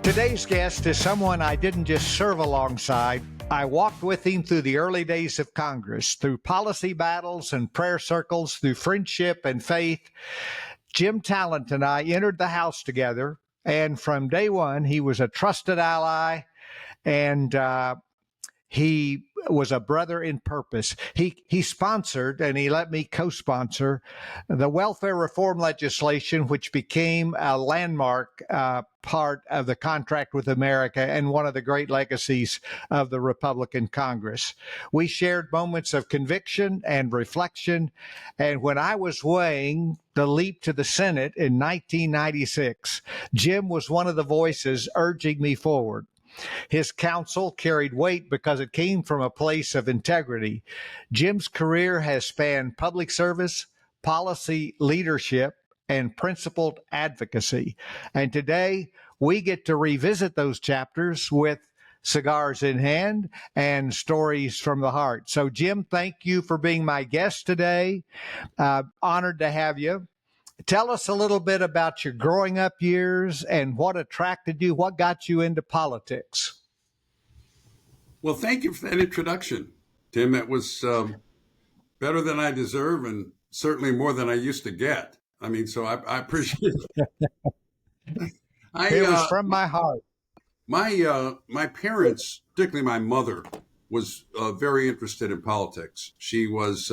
Today's guest is someone I didn't just serve alongside. I walked with him through the early days of Congress, through policy battles and prayer circles, through friendship and faith. Jim Talent and I entered the House together, and from day one, he was a trusted ally, and he was a brother in purpose. He sponsored, and he let me co-sponsor, the welfare reform legislation, which became a landmark part of the contract with America and one of the great legacies of the Republican Congress. We shared moments of conviction and reflection, and when I was weighing the leap to the Senate in 1996, Jim was one of the voices urging me forward. His counsel carried weight because it came from a place of integrity. Jim's career has spanned public service, policy leadership, and principled advocacy. And today, we get to revisit those chapters with cigars in hand and stories from the heart. So, Jim, thank you for being my guest today. Honored to have you. Tell us a little bit about your growing up years and what attracted you, what got you into politics. Well, thank you for that introduction, Tim. That was better than I deserve and certainly more than I used to get. I mean, so I appreciate it. It was from my heart. My parents, particularly my mother, was very interested in politics. She was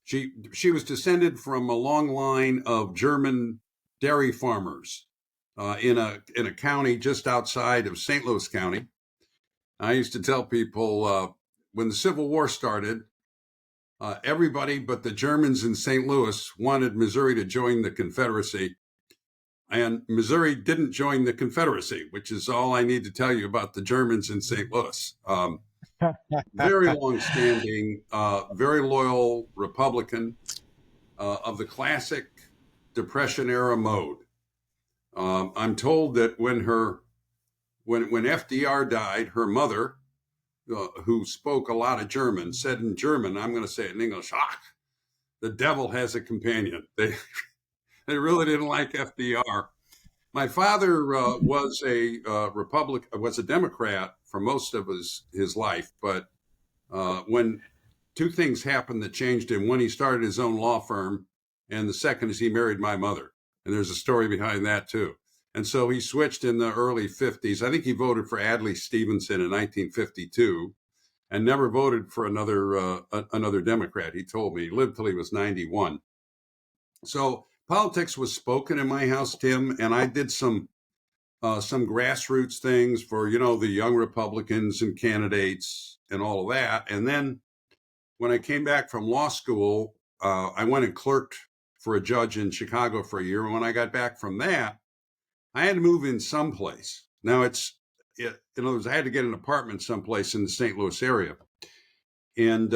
she was descended from a long line of German dairy farmers in a county just outside of St. Louis County. I used to tell people when the Civil War started, everybody but the Germans in St. Louis wanted Missouri to join the Confederacy. And Missouri didn't join the Confederacy, which is all I need to tell you about the Germans in St. Louis. Very long-standing, very loyal Republican of the classic Depression-era mode. I'm told that when FDR died, her mother, who spoke a lot of German, said in German, I'm going to say it in English, the devil has a companion. They really didn't like FDR. My father was a Democrat for most of his life, but when two things happened that changed him, one, he started his own law firm, and the second is he married my mother. And there's a story behind that too. And so he switched in the early 50s. I think he voted for Adlai Stevenson in 1952 and never voted for another Democrat. He told me he lived till he was 91. So politics was spoken in my house, Tim, and I did some grassroots things for, the young Republicans and candidates and all of that. And then when I came back from law school, I went and clerked for a judge in Chicago for a year. And when I got back from that, I had to move in someplace. Now in other words, I had to get an apartment someplace in the St. Louis area. And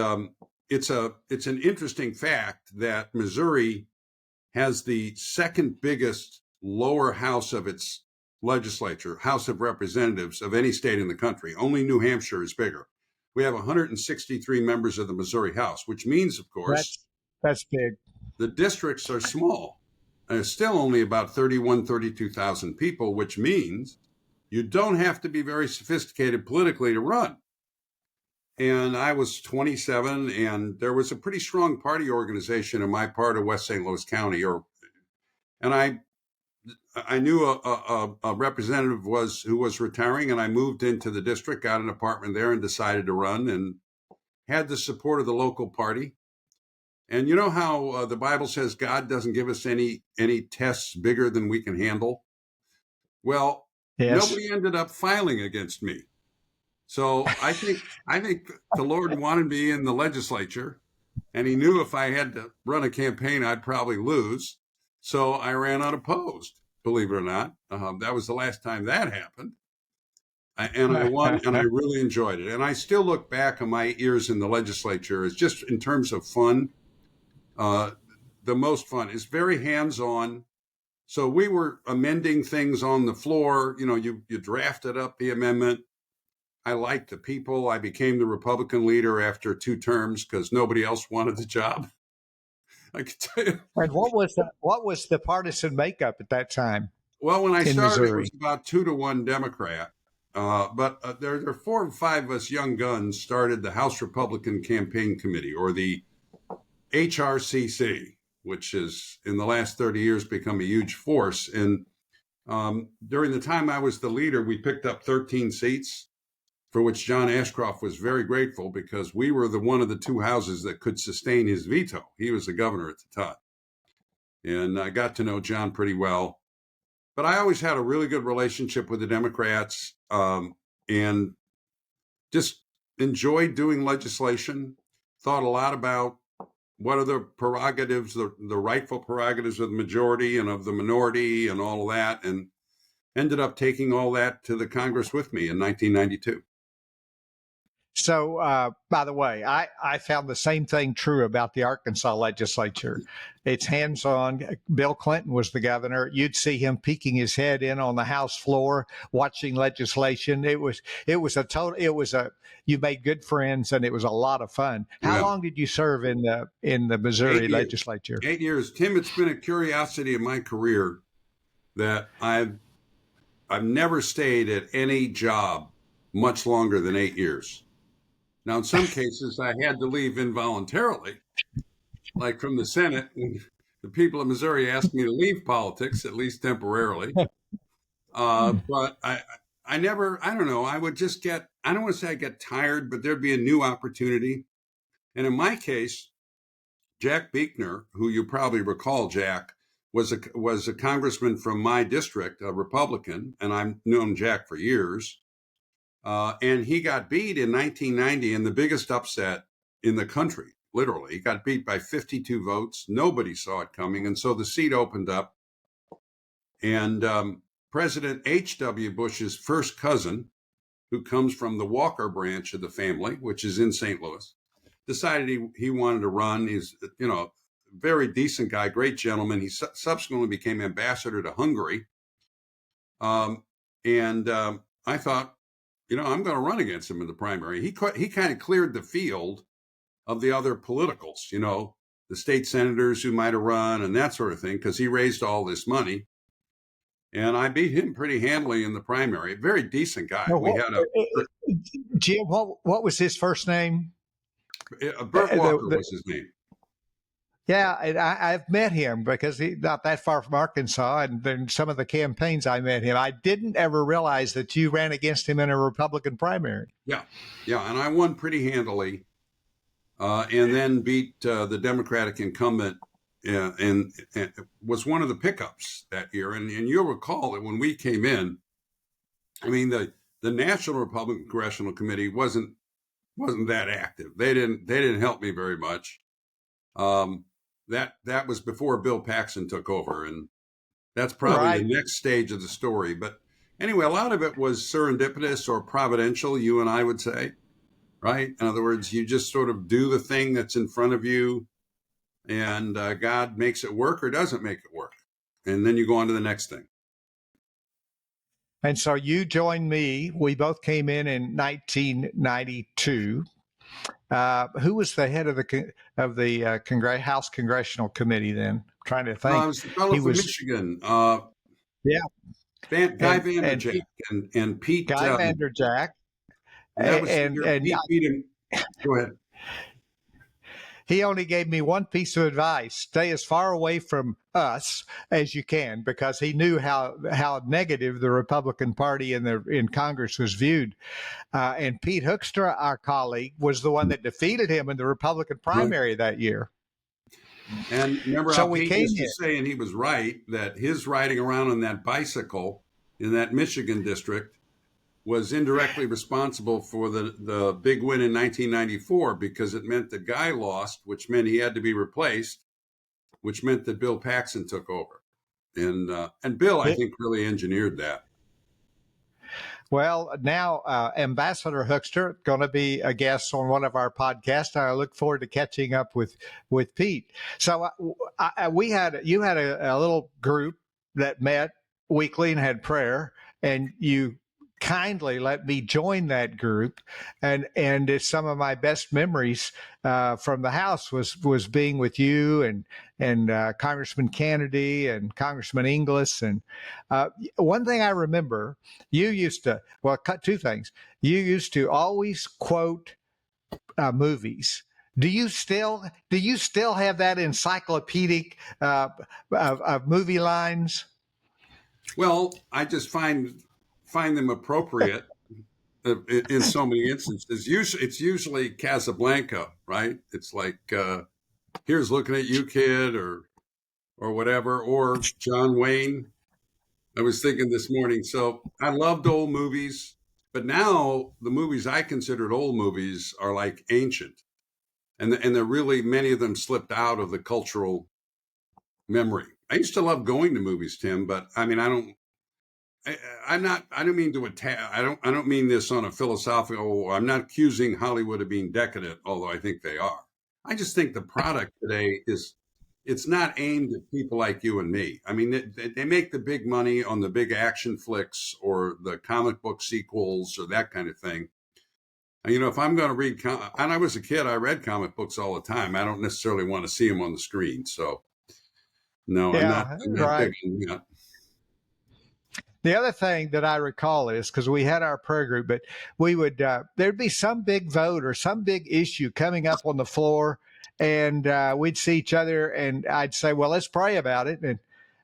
it's an interesting fact that Missouri has the second biggest lower house of its legislature, House of Representatives, of any state in the country. Only New Hampshire is bigger. We have 163 members of the Missouri House, which means, of course, that's big. The districts are small. And it's still only about 32,000 people, which means you don't have to be very sophisticated politically to run. And I was 27, and there was a pretty strong party organization in my part of West St. Louis County. And I knew a representative who was retiring, and I moved into the district, got an apartment there, and decided to run, and had the support of the local party. And you know how the Bible says God doesn't give us any tests bigger than we can handle? Well, yes. Nobody ended up filing against me. So I think the Lord wanted me in the legislature, and he knew if I had to run a campaign, I'd probably lose. So I ran unopposed, believe it or not. That was the last time that happened. And I won, and I really enjoyed it. And I still look back on my years in the legislature as just in terms of fun, the most fun. It's very hands-on. So we were amending things on the floor. You drafted up the amendment. I liked the people. I became the Republican leader after 2 terms because nobody else wanted the job. I can tell you. And what was the partisan makeup at that time? Well, when I in started, it Missouri? was about 2-1 Democrat. But there are 4 or 5 of us young guns started the House Republican Campaign Committee, or the HRCC, which has in the last 30 years become a huge force. And during the time I was the leader, we picked up 13 seats, for which John Ashcroft was very grateful, because we were one of the 2 houses that could sustain his veto. He was the governor at the time. And I got to know John pretty well. But I always had a really good relationship with the Democrats, and just enjoyed doing legislation, thought a lot about what are the prerogatives, the rightful prerogatives of the majority and of the minority and all of that, and ended up taking all that to the Congress with me in 1992. So, by the way, I found the same thing true about the Arkansas legislature. It's hands-on. Bill Clinton was the governor. You'd see him peeking his head in on the House floor, watching legislation. You made good friends, and it was a lot of fun. How Yeah. long did you serve in the Missouri 8 years. legislature? 8 years. Tim, it's been a curiosity of my career that I've never stayed at any job much longer than 8 years. Now, in some cases, I had to leave involuntarily, like from the Senate, when the people of Missouri asked me to leave politics, at least temporarily. But I never, I don't know, I would just I don't want to say I get tired, but there'd be a new opportunity. And in my case, Jack Buechner, who you probably recall, Jack, was a congressman from my district, a Republican, and I've known Jack for years. And he got beat in 1990 in the biggest upset in the country, literally. He got beat by 52 votes. Nobody saw it coming. And so the seat opened up. And President H.W. Bush's first cousin, who comes from the Walker branch of the family, which is in St. Louis, decided he wanted to run. He's, very decent guy, great gentleman. He subsequently became ambassador to Hungary. And I thought, I'm going to run against him in the primary. He kind of cleared the field of the other politicals, the state senators who might have run and that sort of thing, because he raised all this money. And I beat him pretty handily in the primary. A very decent guy. Jim, what was his first name? Burt Walker was his name. Yeah, and I've met him because he's not that far from Arkansas, and then some of the campaigns I met him. I didn't ever realize that you ran against him in a Republican primary. Yeah, and I won pretty handily, and then beat the Democratic incumbent, and was one of the pickups that year. And you'll recall that when we came in, I mean, the National Republican Congressional Committee wasn't that active. They didn't help me very much. That was before Bill Paxton took over, and that's probably the next stage of the story. But anyway, a lot of it was serendipitous or providential, you and I would say, right? In other words, you just sort of do the thing that's in front of you, and God makes it work or doesn't make it work. And then you go on to the next thing. And so you joined me. We both came in 1992. Who was the head of the House Congressional Committee then? I'm trying to think. It was the fellow from Michigan. Yeah. Guy Vanderjack and Pete. Guy Vanderjack. Pete beat him. Go ahead. He only gave me one piece of advice: stay as far away from us as you can, because he knew how negative the Republican Party in Congress was viewed. And Pete Hoekstra, our colleague, was the one that defeated him in the Republican primary that year. And remember how Pete used to say, and he was right, that his riding around on that bicycle in that Michigan district was indirectly responsible for the big win in 1994, because it meant the guy lost, which meant he had to be replaced, which meant that Bill Paxton took over. And Bill, I think, really engineered that. Well, now Ambassador Hoekstra going to be a guest on one of our podcasts. I look forward to catching up with Pete. So you had a little group that met weekly and had prayer, and you kindly let me join that group, and it's some of my best memories from the House was being with you and Congressman Kennedy and Congressman Inglis. And one thing I remember, you used to cut two things. You used to always quote movies. Do you still have that encyclopedic of movie lines? Well, I just find them appropriate in so many instances. Usually, it's usually Casablanca, right? It's like here's looking at you, kid, or whatever, or John Wayne. I was thinking this morning. So I loved old movies, but now the movies I considered old movies are like ancient, and they're really, many of them slipped out of the cultural memory. I used to love going to movies, Tim, but I mean, I'm not. I don't mean to attack. I don't mean this on a philosophical. I'm not accusing Hollywood of being decadent, although I think they are. I just think the product today is. It's not aimed at people like you and me. I mean, they make the big money on the big action flicks or the comic book sequels or that kind of thing. And, if I'm going to read, and I was a kid, I read comic books all the time. I don't necessarily want to see them on the screen. So, no, I'm not. Yeah, I'm not big right. on that. The other thing that I recall is because we had our prayer group, but we would there'd be some big vote or some big issue coming up on the floor, and we'd see each other, and I'd say, "Well, let's pray about it,"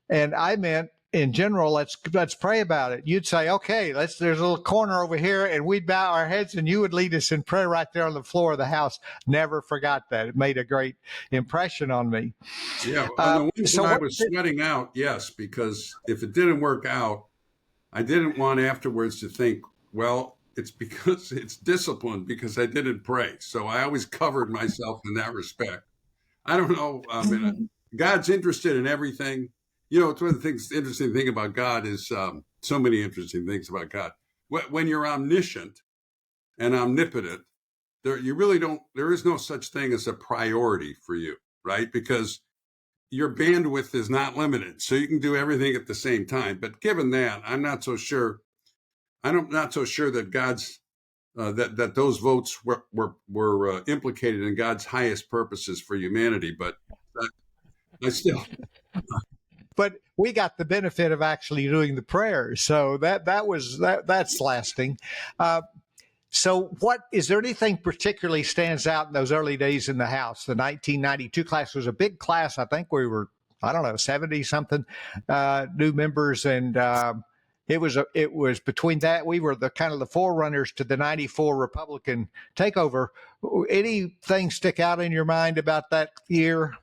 and I meant in general, let's pray about it. You'd say, "Okay, let's." There's a little corner over here, and we'd bow our heads, and you would lead us in prayer right there on the floor of the house. Never forgot that. It made a great impression on me. Yeah, on the ones So when I what? was sweating out, yes, because if it didn't work out, I didn't want afterwards to think, well, it's because it's discipline because I didn't pray. So I always covered myself in that respect. I don't know. I mean, God's interested in everything. It's one of the things. The interesting thing about God is so many interesting things about God. When you're omniscient and omnipotent, you really don't. There is no such thing as a priority for you, right? Because your bandwidth is not limited, so you can do everything at the same time. But given that, I'm not so sure. I'm not so sure that God's that those votes were implicated in God's highest purposes for humanity. But I still, But we got the benefit of actually doing the prayers, so that's lasting. Uh, so, what is there anything particularly stands out in those early days in the House? The 1992 class was a big class. I think we were, I don't know, 70 something new members, and it was between that we were the kind of the forerunners to the 94 Republican takeover. Anything stick out in your mind about that year,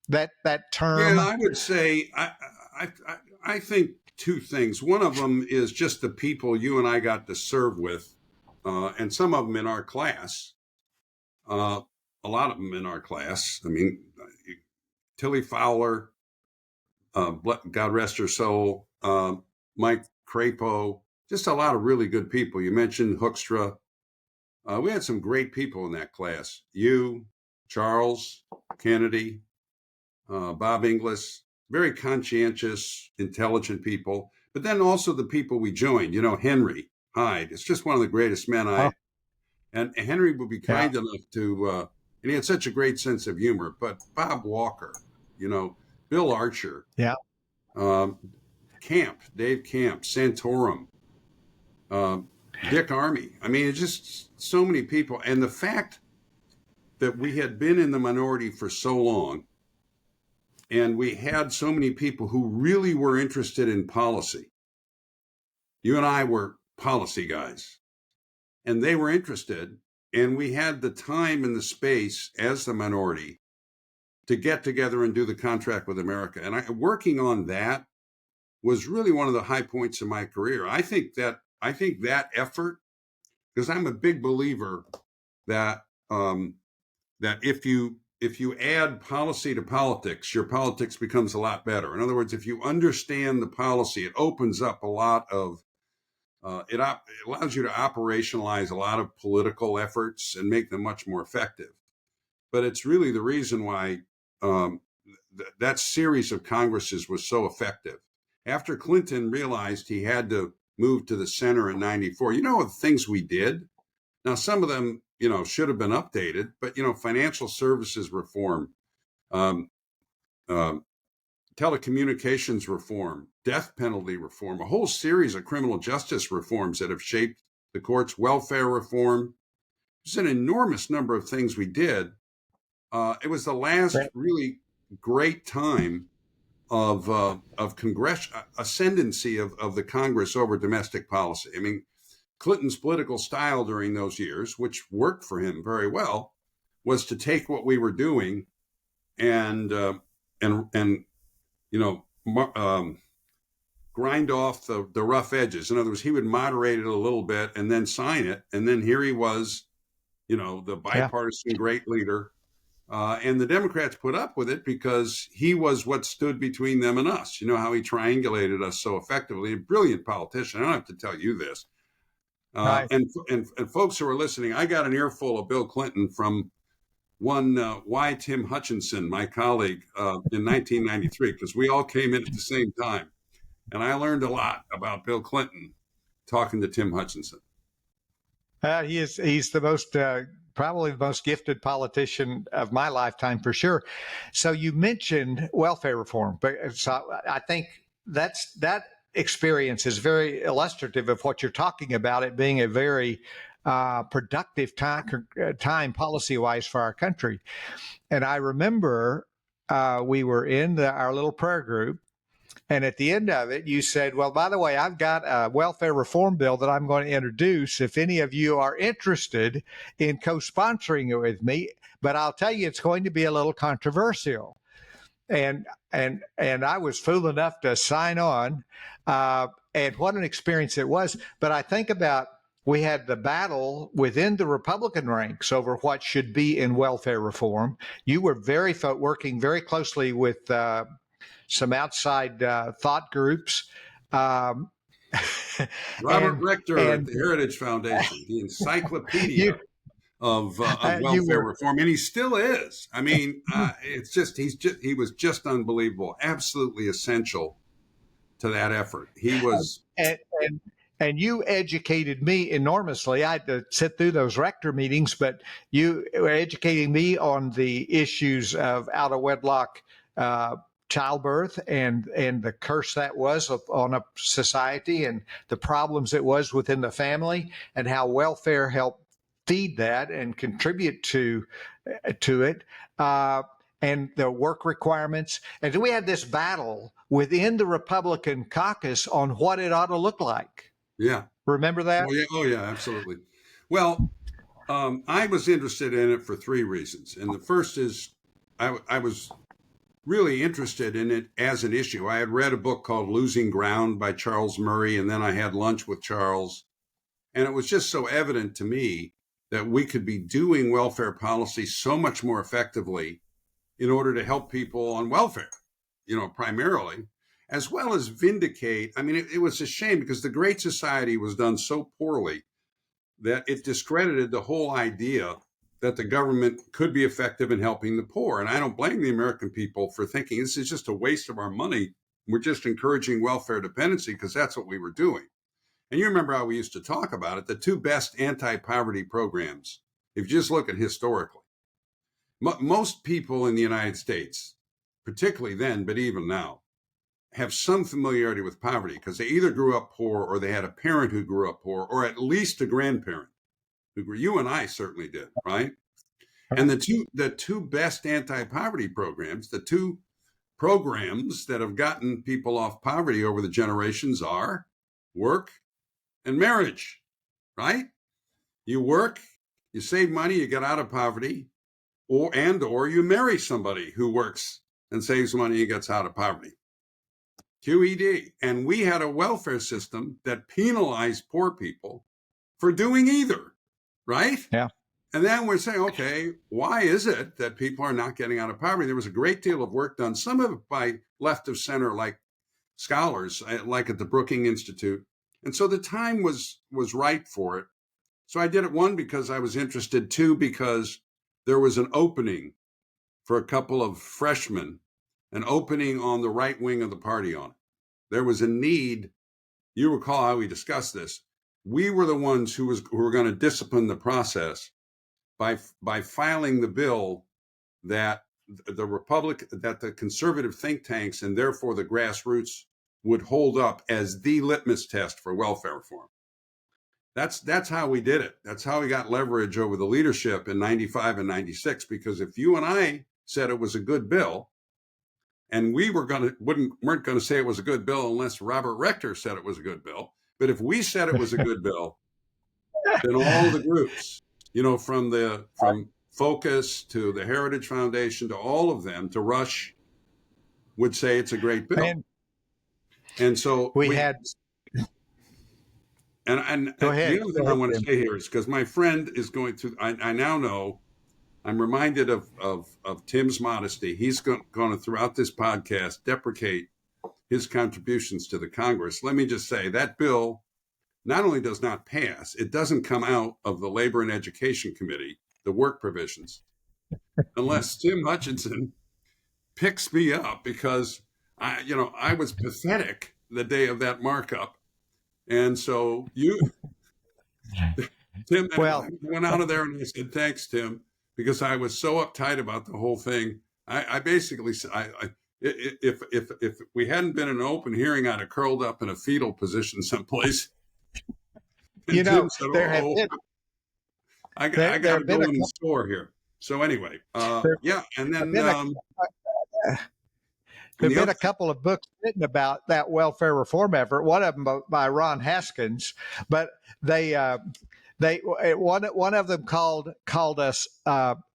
that yeah, term? I would say I think two things. One of them is just the people you and I got to serve with, and some of them in our class. Uh, a lot of them in our class. I mean, Tilly Fowler, God rest her soul, Mike Crapo, just a lot of really good people. You mentioned Hoekstra. We had some great people in that class. You, Charles, Kennedy, Bob Inglis, very conscientious, intelligent people. But then also the people we joined, Henry Hyde. It's just one of the greatest men Oh, and Henry would be yeah. kind enough to, and he had such a great sense of humor. But Bob Walker, you know, Bill Archer, Yeah. um, Dave Camp, Santorum, Dick Armey. I mean, it's just so many people. And the fact that we had been in the minority for so long and we had so many people who really were interested in policy. You and I were policy guys, and they were interested. And we had the time and the space as the minority to get together and do the contract with America. And working on that was really one of the high points of my career. I think that effort, because I'm a big believer that that if you add policy to politics, your politics becomes a lot better. In other words, if you understand the policy, it opens up a lot of it allows you to operationalize a lot of political efforts and make them much more effective. But it's really the reason why that series of Congresses was so effective. After Clinton realized he had to moved to the center in 94. You know, the things we did. Now, some of them, should have been updated, but, financial services reform, um, um, telecommunications reform, death penalty reform, a whole series of criminal justice reforms that have shaped the courts, welfare reform. There's an enormous number of things we did. It was the last really great time of Congress ascendancy of the Congress over domestic policy. I mean, Clinton's political style during those years, which worked for him very well, was to take what we were doing and grind off the rough edges. In other words, he would moderate it a little bit and then sign it, and then here he was, the bipartisan great leader. And the Democrats put up with it because he was what stood between them and us. You know how he triangulated us so effectively. A brilliant politician. I don't have to tell you this. Right. And folks who are listening, I got an earful of Bill Clinton from one Y. Tim Hutchinson, my colleague, in 1993, because we all came in at the same time. And I learned a lot about Bill Clinton talking to Tim Hutchinson. He's the most probably the most gifted politician of my lifetime for sure. So you mentioned welfare reform, but so I think that experience is very illustrative of what you're talking about. It being a very productive time policy wise for our country. And I remember we were in our little prayer group. And at the end of it, you said, well, by the way, I've got a welfare reform bill that I'm going to introduce if any of you are interested in co-sponsoring it with me. But I'll tell you, it's going to be a little controversial. And I was fool enough to sign on. And what an experience it was. But I think about we had the battle within the Republican ranks over what should be in welfare reform. You were working very closely with some outside thought groups. Robert Rector at the Heritage Foundation, the encyclopedia of welfare reform, and he still is. I mean, he was just unbelievable, absolutely essential to that effort. He was. And you educated me enormously. I had to sit through those rector meetings, but you were educating me on the issues of out of wedlock childbirth and the curse that was on a society and the problems it was within the family and how welfare helped feed that and contribute to it. And the work requirements. And we had this battle within the Republican caucus on what it ought to look like. Yeah. Remember that? Oh, yeah, absolutely. Well, I was interested in it for three reasons. And the first is I was really interested in it as an issue. I had read a book called Losing Ground by Charles Murray, and then I had lunch with Charles. And it was just so evident to me that we could be doing welfare policy so much more effectively in order to help people on welfare, primarily, as well as vindicate. I mean, it was a shame because the Great Society was done so poorly that it discredited the whole idea that the government could be effective in helping the poor. And I don't blame the American people for thinking this is just a waste of our money. We're just encouraging welfare dependency because that's what we were doing. And you remember how we used to talk about it, the two best anti-poverty programs, if you just look at historically. Most people in the United States, particularly then, but even now, have some familiarity with poverty because they either grew up poor or they had a parent who grew up poor or at least a grandparent who grew. You and I certainly did, right? And the two best anti-poverty programs, the two programs that have gotten people off poverty over the generations are work and marriage, right? You work, you save money, you get out of poverty, or you marry somebody who works and saves money and gets out of poverty. QED. And we had a welfare system that penalized poor people for doing either, right? Yeah. And then we're saying, okay, why is it that people are not getting out of poverty? There was a great deal of work done, some of it by left of center, like scholars, like at the Brookings Institute. And so the time was right for it. So I did it, one, because I was interested, two, because there was an opening for a couple of freshmen, an opening on the right wing of the party on it. There was a need you recall how we discussed this. We were the ones who were going to discipline the process by filing the bill that the conservative think tanks and therefore the grassroots would hold up as the litmus test for welfare reform. That's how we did it. That's how we got leverage over the leadership in 95 and 96, because if you and I said it was a good bill, and we weren't going to say it was a good bill unless Robert Rector said it was a good bill. But if we said it was a good bill, then all the groups, from Focus to the Heritage Foundation to all of them, to Rush, would say it's a great bill. And so we had. And the other thing I want to say here is, because my friend is going through, I now know, I'm reminded of Tim's modesty. He's going to, throughout this podcast, deprecate his contributions to the Congress. Let me just say that bill not only does not pass, it doesn't come out of the Labor and Education Committee, the work provisions, unless Tim Hutchinson picks me up, because I was pathetic the day of that markup. And so Tim, I went out of there and I said, thanks, Tim, because I was so uptight about the whole thing. I basically said, if we hadn't been in an open hearing, I'd have curled up in a fetal position someplace. And Tim said, I got to go in the store here. So anyway, and then there've been a couple of books written about that welfare reform effort. One of them by Ron Haskins, but one of them called us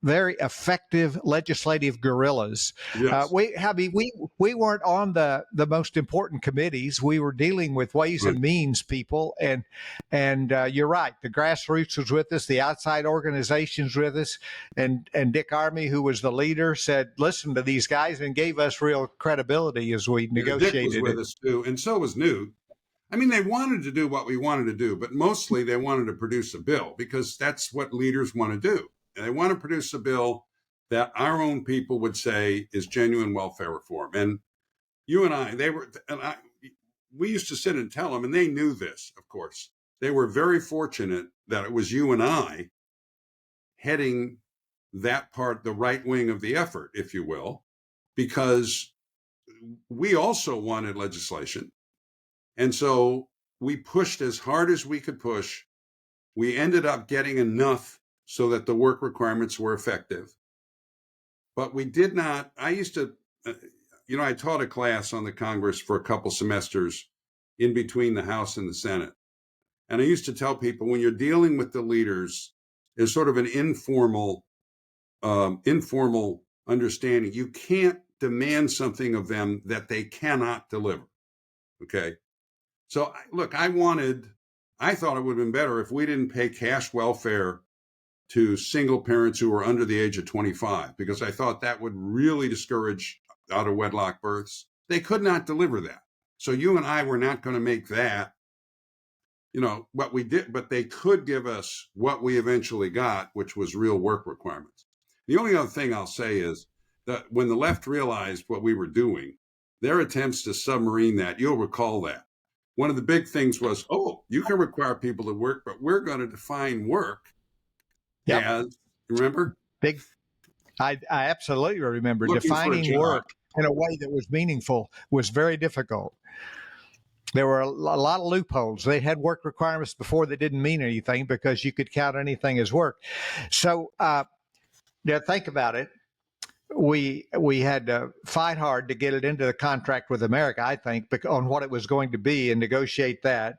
very effective legislative guerrillas. Yes. We weren't on the most important committees. We were dealing with Ways and Means people, and you're right. The grassroots was with us. The outside organizations with us, and Dick Armey, who was the leader, said, "Listen to these guys," and gave us real credibility as we negotiated. Dick was with us too, and so was Newt. I mean, they wanted to do what we wanted to do, but mostly they wanted to produce a bill, because that's what leaders want to do. And they want to produce a bill that our own people would say is genuine welfare reform. And you and I, we used to sit and tell them, and they knew this, of course. They were very fortunate that it was you and I heading that part, the right wing of the effort, if you will, because we also wanted legislation. And so we pushed as hard as we could push. We ended up getting enough so that the work requirements were effective. But we did not, I used to, I taught a class on the Congress for a couple semesters in between the House and the Senate. And I used to tell people, when you're dealing with the leaders, there's sort of an informal understanding. You can't demand something of them that they cannot deliver. Okay. So look, I thought it would have been better if we didn't pay cash welfare to single parents who were under the age of 25, because I thought that would really discourage out of wedlock births. They could not deliver that. So you and I were not going to make that, what we did, but they could give us what we eventually got, which was real work requirements. The only other thing I'll say is that when the left realized what we were doing, their attempts to submarine that, you'll recall that. One of the big things was, you can require people to work, but we're going to define work as, remember? I absolutely remember. Defining work in a way that was meaningful was very difficult. There were a lot of loopholes. They had work requirements before that didn't mean anything, because you could count anything as work. So think about it. We had to fight hard to get it into the contract with America, I think, on what it was going to be, and negotiate that.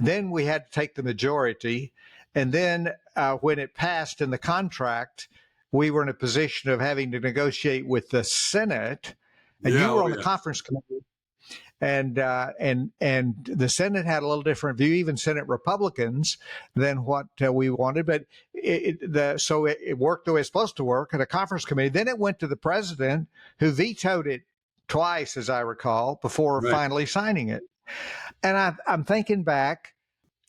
Then we had to take the majority. And then when it passed in the contract, we were in a position of having to negotiate with the Senate. And you were on the conference committee. And the Senate had a little different view, even Senate Republicans, than what we wanted. But so it worked the way it's supposed to work at a conference committee. Then it went to the president, who vetoed it twice, as I recall, before finally signing it. And I'm thinking back,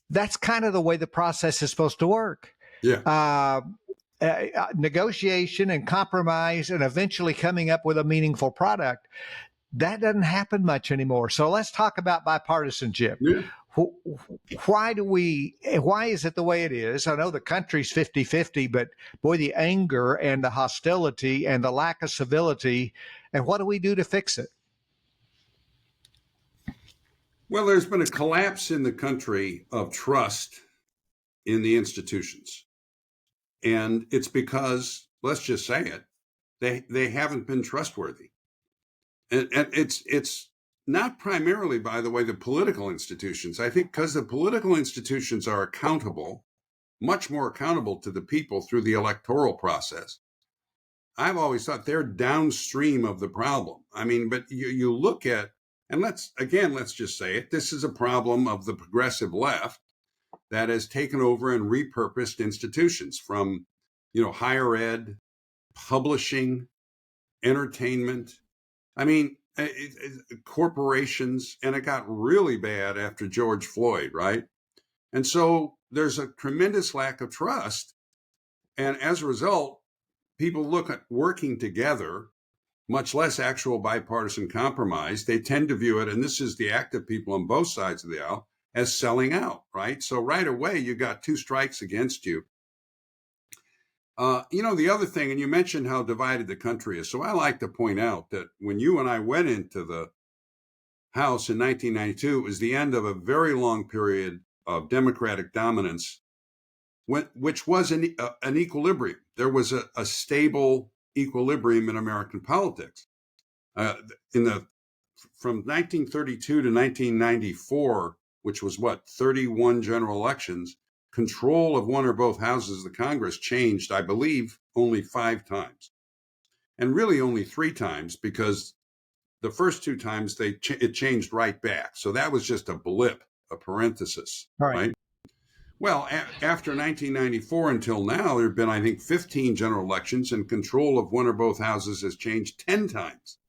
that's kind of the way the process is supposed to work. Yeah. Negotiation and compromise, and eventually coming up with a meaningful product. That doesn't happen much anymore. So let's talk about bipartisanship. Yeah. why is it the way it is? I know the country's 50-50, but boy, the anger and the hostility and the lack of civility, and what do we do to fix it? Well, there's been a collapse in the country of trust in the institutions. And it's because, let's just say it, they haven't been trustworthy. And it's not primarily, by the way, the political institutions. I think because the political institutions are accountable, much more accountable to the people through the electoral process. I've always thought they're downstream of the problem. I mean, but you look at, and let's just say it, this is a problem of the progressive left that has taken over and repurposed institutions from, higher ed, publishing, entertainment. I mean, corporations, and it got really bad after George Floyd, right? And so there's a tremendous lack of trust. And as a result, people look at working together, much less actual bipartisan compromise. They tend to view it, and this is the active people on both sides of the aisle, as selling out, right? So right away, you got two strikes against you. The other thing, and you mentioned how divided the country is. So I like to point out that when you and I went into the House in 1992, it was the end of a very long period of Democratic dominance, which was an equilibrium. There was a stable equilibrium in American politics. From 1932 to 1994, which was 31 general elections, control of one or both houses of the Congress changed, I believe, only 5 times. And really only 3 times, because the first 2 times it changed right back. So that was just a blip, a parenthesis, right? Well, after 1994 until now, there have been, I think, 15 general elections, and control of one or both houses has changed 10 times.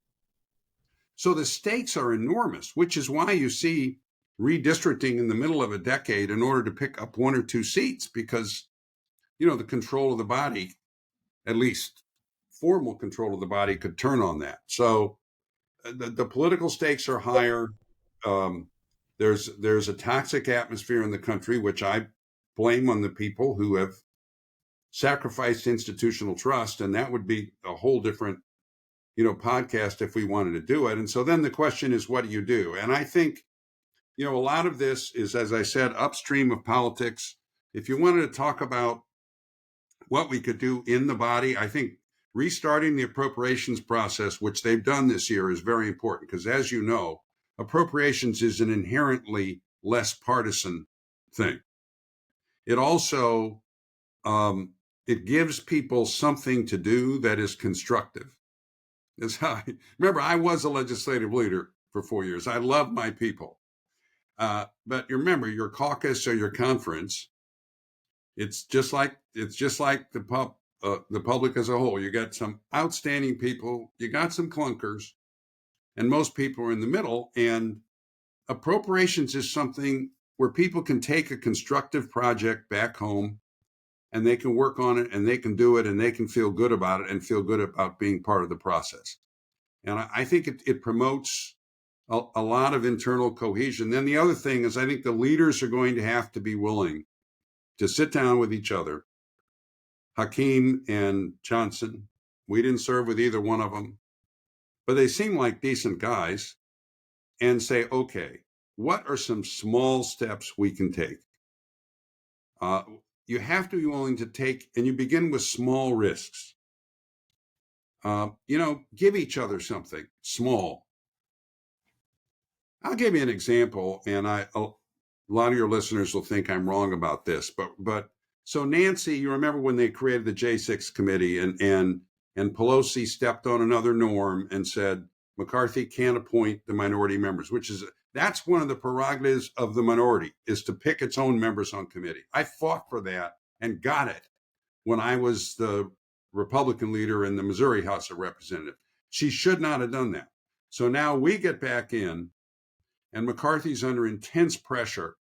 So the stakes are enormous, which is why you see redistricting in the middle of a decade in order to pick up 1 or 2 seats, because, the control of the body, at least formal control of the body, could turn on that. So the political stakes are higher. There's a toxic atmosphere in the country, which I blame on the people who have sacrificed institutional trust, and that would be a whole different podcast if we wanted to do it. And so then the question is, what do you do? And I think, a lot of this is, as I said, upstream of politics. If you wanted to talk about what we could do in the body, I think restarting the appropriations process, which they've done this year, is very important, because as you know, appropriations is an inherently less partisan thing. It also, it gives people something to do that is constructive. That's how remember, I was a legislative leader for 4 years. I love my people. But you remember, your caucus or your conference, it's just like the public as a whole. You got some outstanding people, you got some clunkers, and most people are in the middle. And appropriations is something where people can take a constructive project back home, and they can work on it, and they can do it, and they can feel good about it, and feel good about being part of the process. And I think it promotes a lot of internal cohesion. Then the other thing is, I think the leaders are going to have to be willing to sit down with each other. Hakeem and Johnson, we didn't serve with either one of them, but they seem like decent guys, and say, okay, what are some small steps we can take? You have to be willing to take, and you begin with small risks. Give each other something small. I'll give you an example, and a lot of your listeners will think I'm wrong about this, but so Nancy, you remember when they created the J6 committee, and Pelosi stepped on another norm and said McCarthy can't appoint the minority members, that's one of the prerogatives of the minority, is to pick its own members on committee. I fought for that and got it when I was the Republican leader in the Missouri House of Representatives. She should not have done that. So now we get back in, and McCarthy's under intense pressure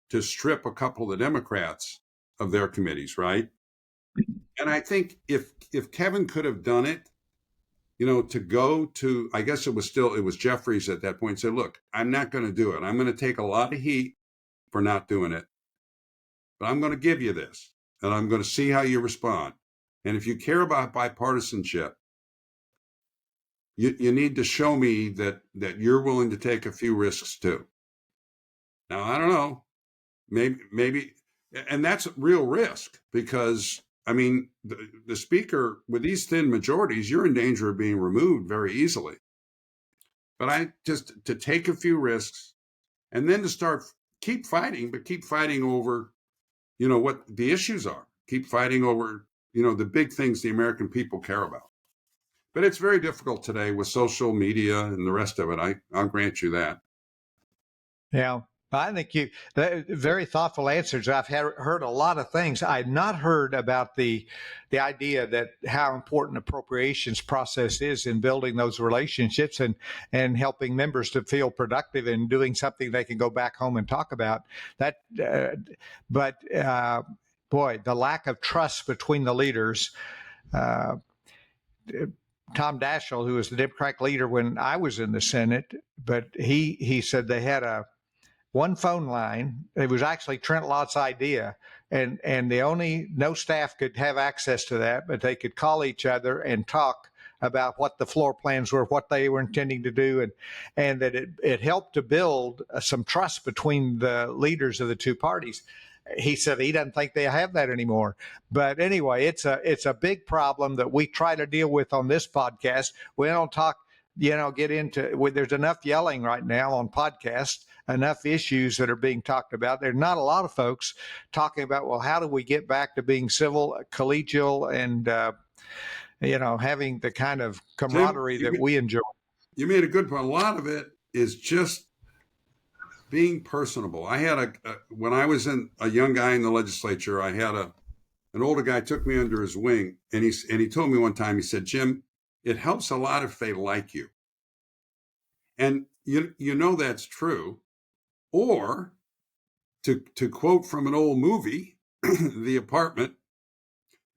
to strip a couple of the Democrats of their committees, right? And I think if Kevin could have done it, to go to, I guess it was Jeffries at that point, said, look, I'm not going to do it. I'm going to take a lot of heat. for not doing it. But I'm going to give you this, and I'm going to see how you respond. And if you care about bipartisanship, you need to show me that you're willing to take a few risks too. Now, I don't know, maybe, and that's a real risk because, I mean, the speaker with these thin majorities, you're in danger of being removed very easily. But to take a few risks and then to keep fighting, but keep fighting over, what the issues are. Keep fighting over, the big things the American people care about. But it's very difficult today with social media and the rest of it. I'll grant you that. Yeah. I think very thoughtful answers. I've heard a lot of things. I've not heard about the idea that how important appropriations process is in building those relationships and helping members to feel productive and doing something they can go back home and talk about. That, but boy, the lack of trust between the leaders. Tom Daschle, who was the Democratic leader when I was in the Senate, but he said they had one phone line. It was actually Trent Lott's idea, and no staff could have access to that, but they could call each other and talk about what the floor plans were, what they were intending to do, and that it helped to build some trust between the leaders of the two parties. He said he doesn't think they have that anymore. But anyway, it's a big problem that we try to deal with on this podcast. We don't talk, get into. There's enough yelling right now on podcasts, enough issues that are being talked about. There's not a lot of folks talking about, well, how do we get back to being civil, collegial, and having the kind of camaraderie that we enjoy. You made a good point. A lot of it is just being personable. I had when I was a young guy in the legislature, I had an older guy took me under his wing, and he told me one time, he said, "Jim, it helps a lot if they like you." And that's true. Or to quote from an old movie, The Apartment.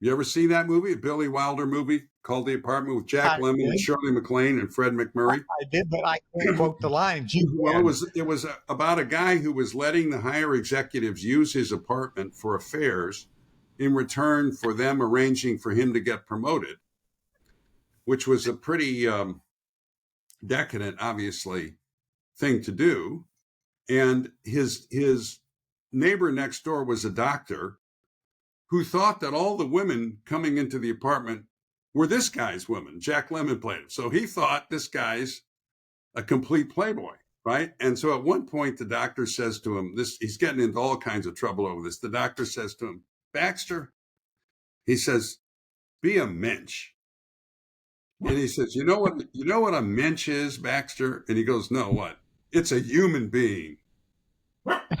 You ever see that movie, a Billy Wilder movie called The Apartment with Jack Lemmon and Shirley MacLaine and Fred McMurray? I did, but I can't quote the lines. Well, it was about a guy who was letting the higher executives use his apartment for affairs in return for them arranging for him to get promoted, which was a pretty decadent, obviously, thing to do. And his neighbor next door was a doctor who thought that all the women coming into the apartment were this guy's women. Jack Lemmon played it. So he thought this guy's a complete playboy, right? And so at one point, the doctor says to him, he's getting into all kinds of trouble over this. The doctor says to him, "Baxter," he says, "be a mensch." And he says, you know what a mensch is, Baxter? And he goes, "No, what? It's a human being.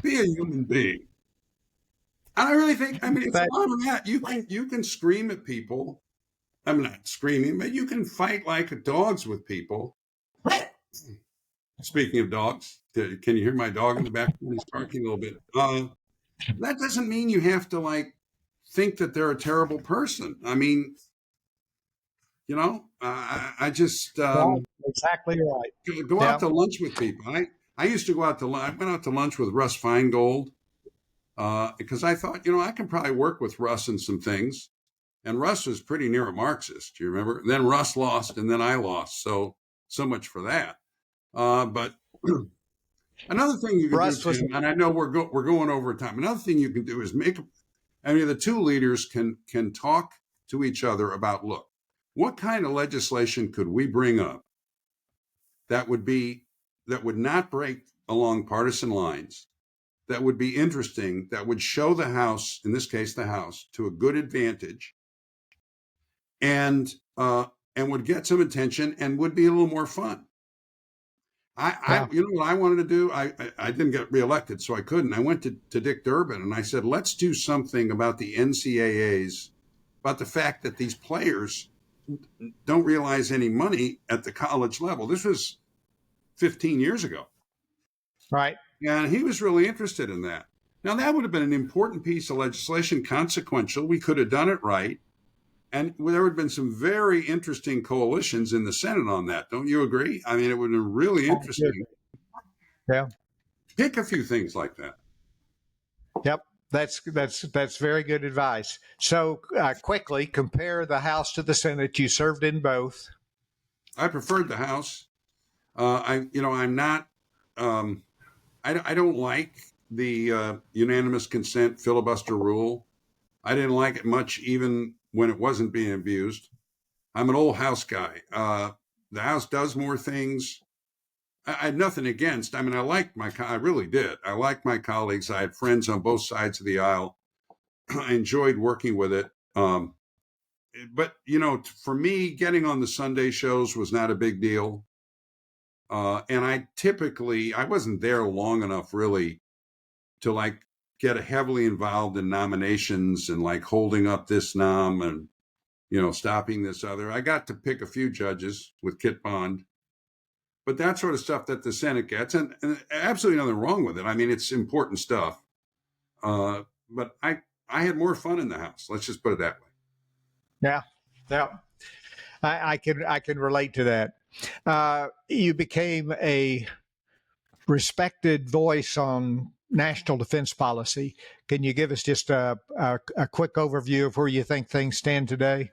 Be a human being." And I really think, it's a lot of that. You can scream at people. I'm not screaming, but you can fight like dogs with people. Speaking of dogs, can you hear my dog in the background? He's barking a little bit. That doesn't mean you have to think that they're a terrible person. I mean, I just exactly right. Go out to lunch with people. I used to go out to I went out to lunch with Russ Feingold. Because I thought, I can probably work with Russ in some things. And Russ was pretty near a Marxist, do you remember? Then Russ lost, and then I lost. So much for that. But another thing you can do, Tim, and I know we're going over time. Another thing you can do is the two leaders can talk to each other about, look, what kind of legislation could we bring up that would not break along partisan lines, that would be interesting, that would show the House, in this case, the House, to a good advantage, and would get some attention and would be a little more fun. You know what I wanted to do? I didn't get reelected, so I couldn't. I went to Dick Durbin and I said, let's do something about the NCAAs, about the fact that these players don't realize any money at the college level. This was 15 years ago. Right. And he was really interested in that. Now, that would have been an important piece of legislation, consequential. We could have done it right. And there would have been some very interesting coalitions in the Senate on that. Don't you agree? It would have been really interesting. Yeah. Pick a few things like that. Yep. That's very good advice. So quickly compare the House to the Senate. You served in both. I preferred the House. I'm not. I don't like the unanimous consent filibuster rule. I didn't like it much, even when it wasn't being abused. I'm an old House guy. The House does more things. I had nothing against. I mean, I really did. I liked my colleagues. I had friends on both sides of the aisle. I enjoyed working with it. But for me, getting on the Sunday shows was not a big deal. And I wasn't there long enough really to like get heavily involved in nominations and like holding up this nom and, stopping this other. I got to pick a few judges with Kit Bond, but that sort of stuff that the Senate gets, and absolutely nothing wrong with it. I mean, it's important stuff. But I had more fun in the House. Let's just put it that way. Yeah. Yeah. I can relate to that. You became a respected voice on national defense policy. Can you give us just a quick overview of where you think things stand today?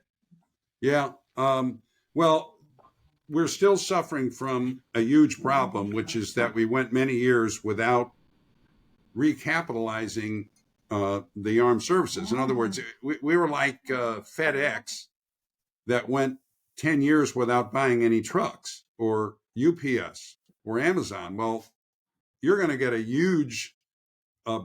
Yeah. Well, we're still suffering from a huge problem, which is that we went many years without recapitalizing the armed services. In other words, we were like FedEx that went 10 years without buying any trucks, or UPS or Amazon. Well, you're going to get a huge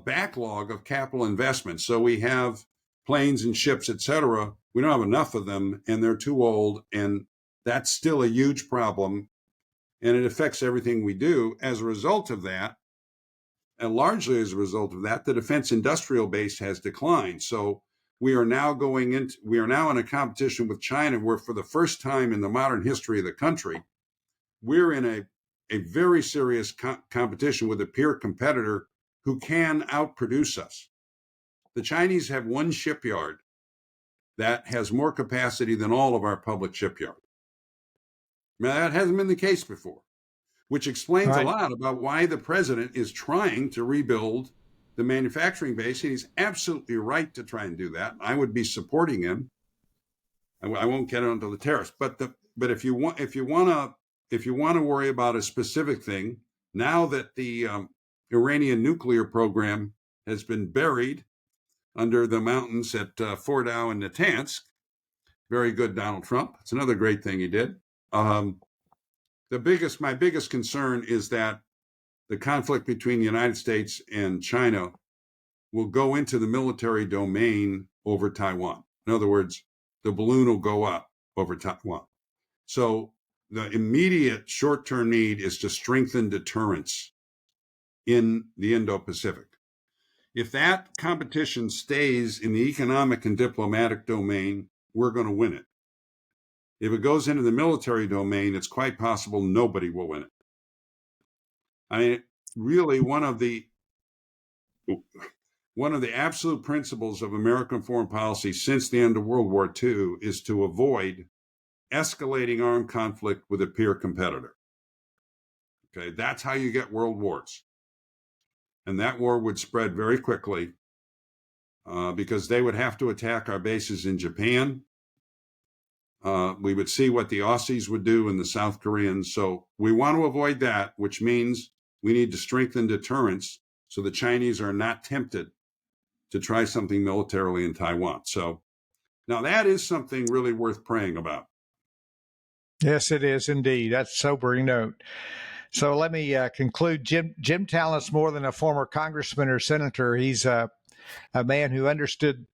backlog of capital investments. So we have planes and ships, et cetera. We don't have enough of them, and they're too old. And that's still a huge problem. And it affects everything we do. As a result of that, and largely as a result of that, the defense industrial base has declined. So we are now in a competition with China, where for the first time in the modern history of the country, we're in a very serious competition with a peer competitor who can outproduce us. The Chinese have one shipyard that has more capacity than all of our public shipyards. Now, that hasn't been the case before, which explains a lot about why the president is trying to rebuild the manufacturing base. And he's absolutely right to try and do that. I would be supporting him. I won't get onto the tariffs, but if you want to worry about a specific thing, now that the Iranian nuclear program has been buried under the mountains at Fordow and Natanz, very good, Donald Trump. It's another great thing he did. My biggest concern is that the conflict between the United States and China will go into the military domain over Taiwan. In other words, the balloon will go up over Taiwan. So the immediate short-term need is to strengthen deterrence in the Indo-Pacific. If that competition stays in the economic and diplomatic domain, we're going to win it. If it goes into the military domain, it's quite possible nobody will win it. I mean, really, one of the absolute principles of American foreign policy since the end of World War II is to avoid escalating armed conflict with a peer competitor. Okay, that's how you get world wars. And that war would spread very quickly because they would have to attack our bases in Japan. We would see what the Aussies would do and the South Koreans. So we want to avoid that, which means we need to strengthen deterrence so the Chinese are not tempted to try something militarily in Taiwan. So now that is something really worth praying about. Yes, it is indeed. That's a sobering note. So let me conclude. Jim Talent's more than a former congressman or senator. He's a man who understood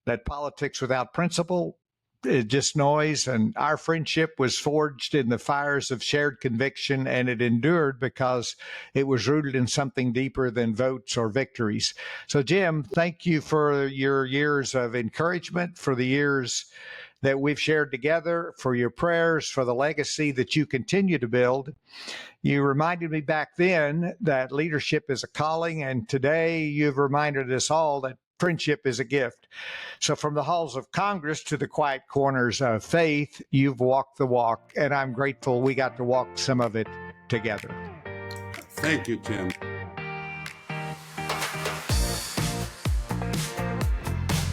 that politics without principle is just noise. And our friendship was forged in the fires of shared conviction, and it endured because it was rooted in something deeper than votes or victories. So, Jim, thank you for your years of encouragement, for the years that we've shared together, for your prayers, for the legacy that you continue to build. You reminded me back then that leadership is a calling, and today you've reminded us all that friendship is a gift. So from the halls of Congress to the quiet corners of faith, you've walked the walk, and I'm grateful we got to walk some of it together. Thank you, Tim.